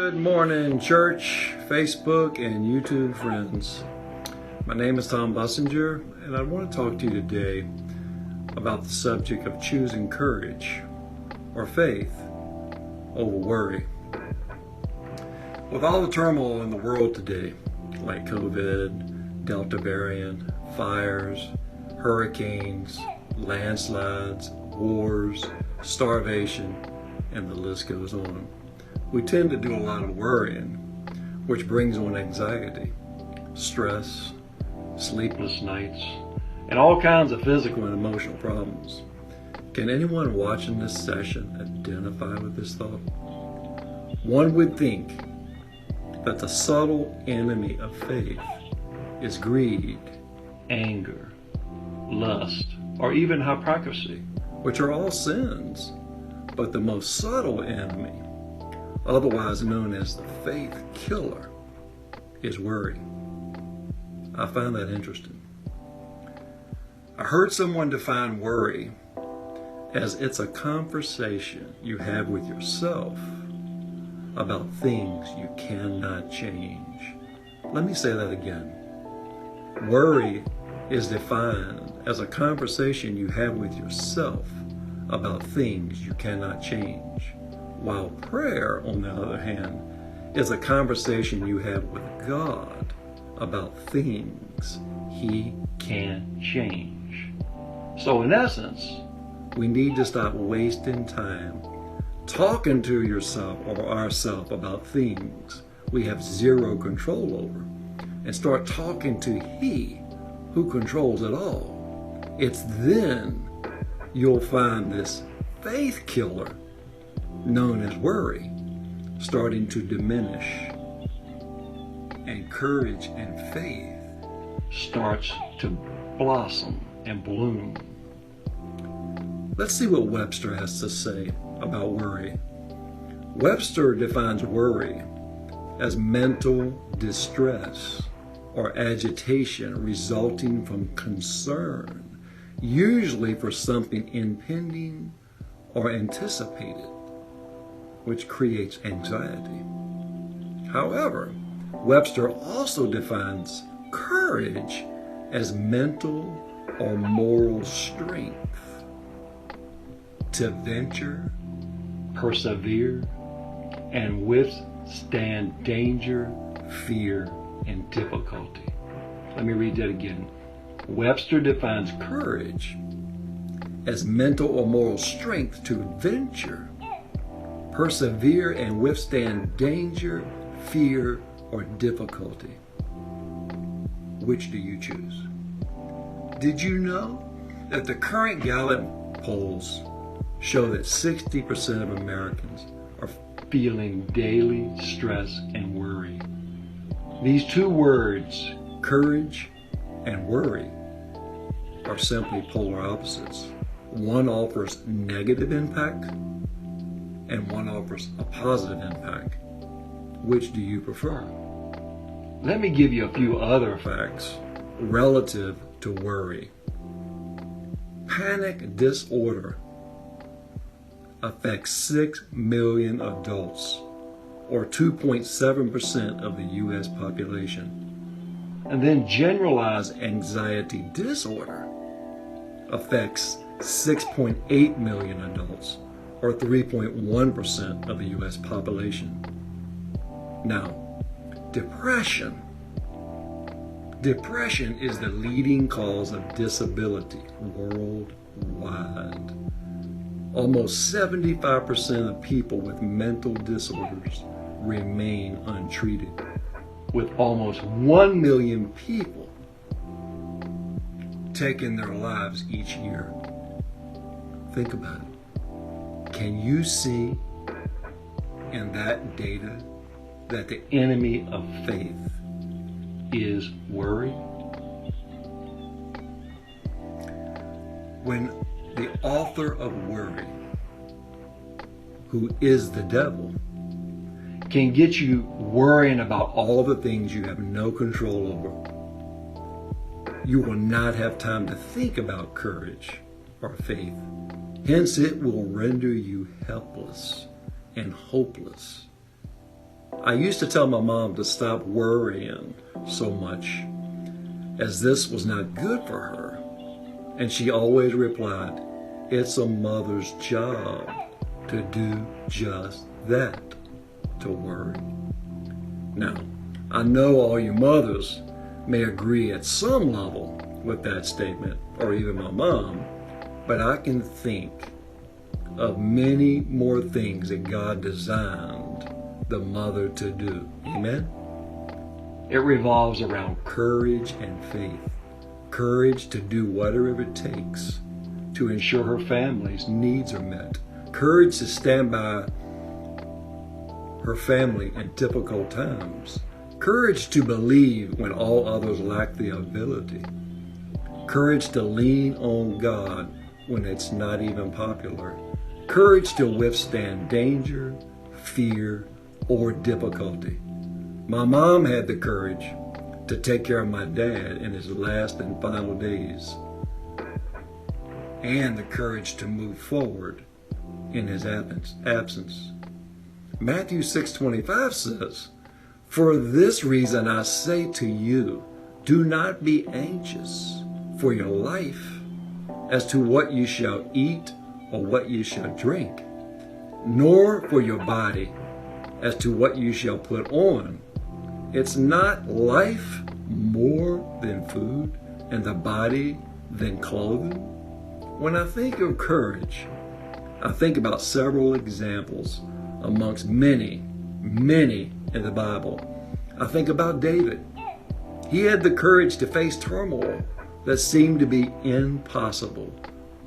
Good morning, church, Facebook, and YouTube friends. My name is Tom Bussinger, and I want to talk to you today about the subject of choosing courage or faith over worry. With all the turmoil in the world today, like COVID, Delta variant, fires, hurricanes, landslides, wars, starvation, and the list goes on, we tend to do a lot of worrying, which brings on anxiety, stress, sleepless nights, and all kinds of physical and emotional problems. Can anyone watching this session identify with this thought? One would think that the subtle enemy of faith is greed, anger, lust, or even hypocrisy, which are all sins. But the most subtle enemy, otherwise known as the faith killer, is worry. I find that interesting. I heard someone define worry as it's a conversation you have with yourself about things you cannot change. Let me say that again. Worry is defined as a conversation you have with yourself about things you cannot change, while prayer, on the other hand, is a conversation you have with God about things He can change. So in essence, we need to stop wasting time talking to yourself or ourselves about things we have zero control over and start talking to He who controls it all. It's then you'll find this faith killer known as worry starting to diminish, and courage and faith starts to blossom and bloom. Let's see what Webster has to say about worry. Webster defines worry as mental distress or agitation resulting from concern, usually for something impending or anticipated, which creates anxiety. However, Webster also defines courage as mental or moral strength to venture, persevere, and withstand danger, fear, and difficulty. Let me read that again. Webster defines courage as mental or moral strength to venture, persevere, and withstand danger, fear, or difficulty. Which do you choose? Did you know that the current Gallup polls show that 60% of Americans are feeling daily stress and worry? These two words, courage and worry, are simply polar opposites. One offers negative impact and one offers a positive impact. Which do you prefer? Let me give you a few other facts relative to worry. Panic disorder affects 6 million adults, or 2.7% of the U.S. population. And then generalized anxiety disorder affects 6.8 million adults, or 3.1% of the U.S. population. Now, depression. Depression is the leading cause of disability worldwide. Almost 75% of people with mental disorders remain untreated, with almost 1 million people taking their lives each year. Think about it. Can you see in that data that the enemy of faith is worry? When the author of worry, who is the devil, can get you worrying about all the things you have no control over, you will not have time to think about courage or faith. Hence, it will render you helpless and hopeless I used to tell my mom to stop worrying so much, as this was not good for her. And she always replied, "It's a mother's job to do just that, to worry." Now, I know all you mothers may agree at some level with that statement, or even my mom, but I can think of many more things that God designed the mother to do. Amen? It revolves around courage and faith. Courage to do whatever it takes to ensure her family's needs are met. Courage to stand by her family in difficult times. Courage to believe when all others lack the ability. Courage to lean on God when it's not even popular. Courage to withstand danger, fear, or difficulty. My mom had the courage to take care of my dad in his last and final days, and the courage to move forward in his absence. Matthew 6:25 says, "For this reason I say to you, do not be anxious for your life as to what you shall eat or what you shall drink, nor for your body as to what you shall put on. It's not life more than food, and the body than clothing?" When I think of courage, I think about several examples amongst many, many in the Bible. I think about David. He had the courage to face turmoil that seemed to be impossible.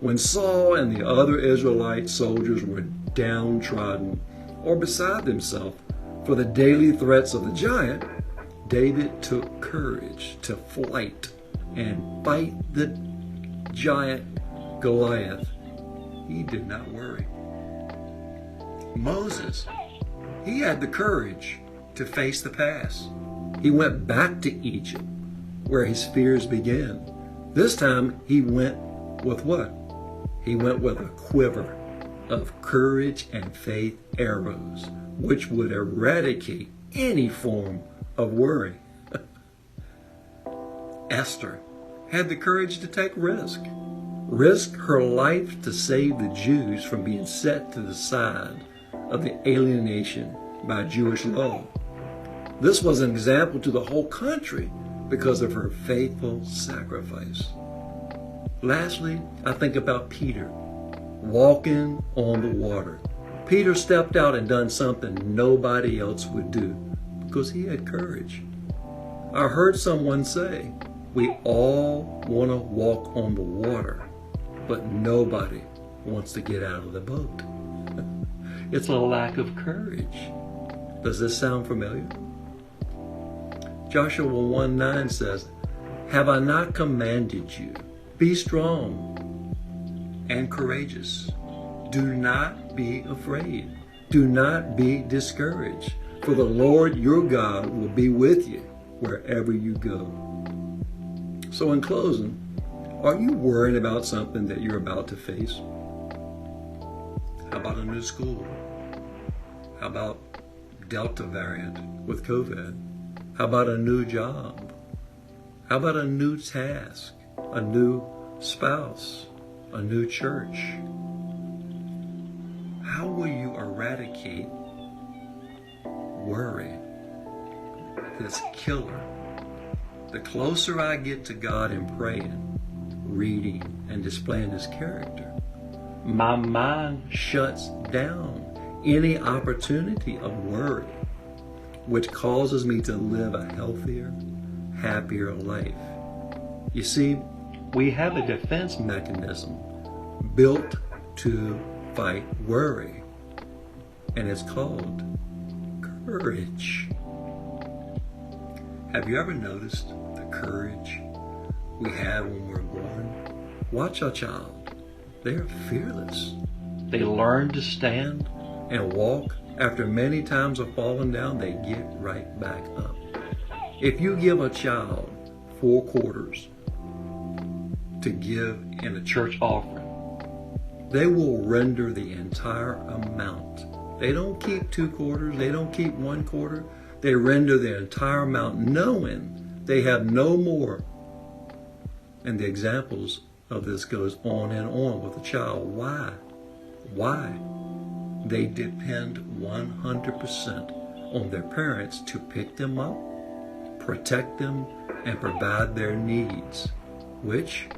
When Saul and the other Israelite soldiers were downtrodden or beside themselves for the daily threats of the giant, David took courage to flight and fight the giant Goliath. He did not worry. Moses, he had the courage to face the past. He went back to Egypt, where his fears began. This time he went with what? He went with a quiver of courage and faith arrows, which would eradicate any form of worry. Esther had the courage to take risk her life to save the Jews from being set to the side of the alienation by Jewish law. This was an example to the whole country because of her faithful sacrifice. Lastly, I think about Peter walking on the water. Peter stepped out and done something nobody else would do because he had courage. I heard someone say, we all want to walk on the water, but nobody wants to get out of the boat. It's a lack of courage. Does this sound familiar? Joshua 1:9 says, "Have I not commanded you? Be strong and courageous. Do not be afraid. Do not be discouraged, for the Lord your God will be with you wherever you go." So in closing, are you worried about something that you're about to face? How about a new school? How about Delta variant with COVID? How about a new job? How about a new task? A new spouse? A new church? How will you eradicate worry, this killer? The closer I get to God in praying, reading, and displaying His character, my mind shuts down any opportunity of worry, which causes me to live a healthier, happier life. You see, we have a defense mechanism built to fight worry, and it's called courage. Have you ever noticed the courage we have when we're born? Watch a child. They are fearless. They learn to stand and walk. After many times of falling down, they get right back up. If you give a child 4 quarters to give in a church offering, they will render the entire amount They don't keep 2 quarters. They don't keep 1 quarter. They render their entire amount knowing they have no more. And the examples of this goes on and on with a child. Why? Why? They depend 100% on their parents to pick them up, protect them, and provide their needs, which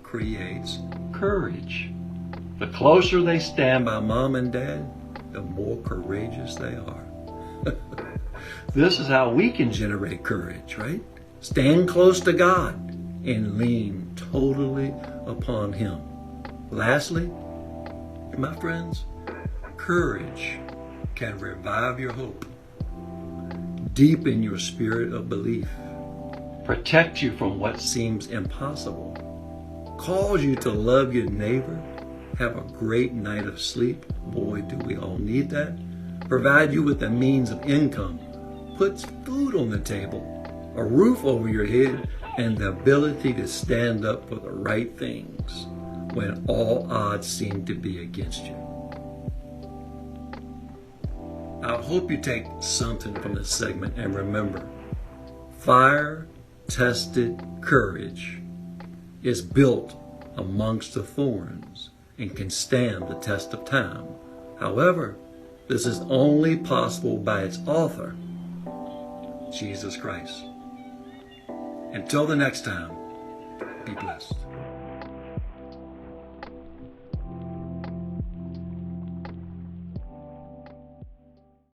creates courage. The closer they stand by mom and dad, the more courageous they are. This is how we can generate courage, right? Stand close to God and lean totally upon Him. Lastly, my friends, courage can revive your hope, deepen your spirit of belief, protect you from what seems impossible, cause you to love your neighbor, have a great night of sleep. Boy, do we all need that. Provide you with the means of income, puts food on the table, a roof over your head, and the ability to stand up for the right things when all odds seem to be against you. I hope you take something from this segment, and remember, fire-tested courage is built amongst the thorns and can stand the test of time. However, this is only possible by its author, Jesus Christ. Until the next time, be blessed.